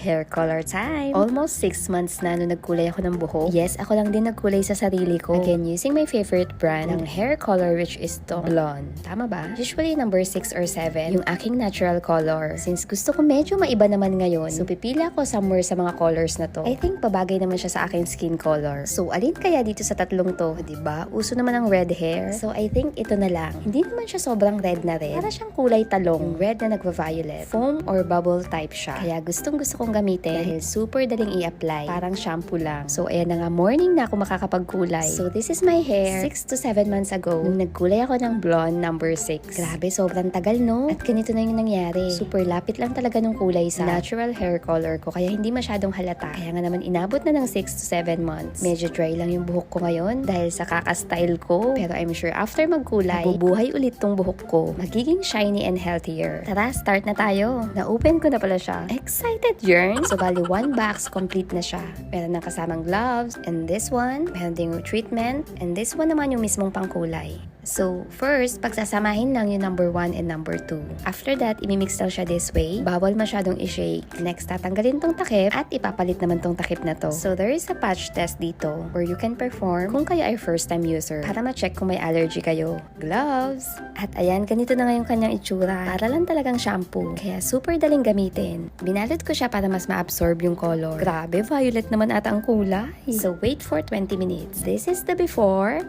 Hair color time! Almost 6 months na nung nagkulay ako ng buhok. Yes, ako lang din nagkulay sa sarili ko. Again, using my favorite brand ng hair color, which is to blonde. Tama ba? Usually number 6 or 7 yung aking natural color. Since gusto ko medyo maiba naman ngayon, so pipila ko somewhere sa mga colors na to. I think pabagay naman siya sa aking skin color. So alin kaya dito sa tatlong to? Diba? Uso naman ang red hair. So I think ito na lang. Hindi naman siya sobrang red na red. Para siyang kulay talong. Red na nagva-violet. Foam or bubble type siya. Kaya gustong gusto kong gamitin dahil super daling i-apply. Parang shampoo lang. So ayan na nga, morning na ako makakapagkulay. So this is my hair 6 to 7 months ago. Nung nagkulay ako ng blonde number 6. Grabe, sobrang tagal no? At ganito na yung nangyari. Super lapit lang talaga nung kulay sa natural hair color ko. Kaya hindi masyadong halata. Kaya nga naman inabot na ng 6 to 7 months. Medyo dry lang yung buhok ko ngayon dahil sa kaka-style ko. Pero I'm sure after magkulay, mabubuhay ulit tong buhok ko. Magiging shiny and healthier. Tara, start na tayo. Na-open ko na pala siya. Excited, Jern? So, bali, 1 box complete na siya. Meron ng kasamang gloves. And this one, meron ding treatment. And this one naman yung mismong pangkulay. So, first, pagsasamahin lang yung number 1 and number 2. After that, imimix lang siya this way. Bawal masyadong i-shake. Next, tatanggalin tong takip at ipapalit naman tong takip na to. So, there is a patch test dito where you can perform kung kayo ay first-time user para ma-check kung may allergy kayo. Gloves! At ayan, ganito na nga yung kanyang itsura. Para lang talagang shampoo. Kaya super daling gamitin. Binalot ko siya para mas ma-absorb yung color. Grabe, violet naman ata ang kulay. So, wait for 20 minutes. This is the before.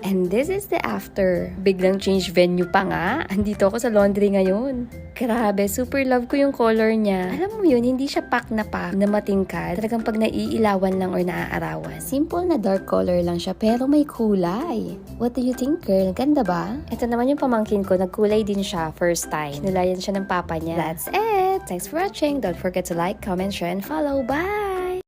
And this is the after. Biglang change venue pa nga. Andito ako sa laundry ngayon. Grabe, super love ko yung color niya. Alam mo yun, hindi siya pack na matingkad. Talagang pag naiilawan lang or naaarawan. Simple na dark color lang siya pero may kulay. What do you think, girl? Ganda ba? Ito naman yung pamangkin ko. Nagkulay din siya first time. Nulayan siya ng papa niya. That's it! Thanks for watching. Don't forget to like, comment, share, and follow. Bye!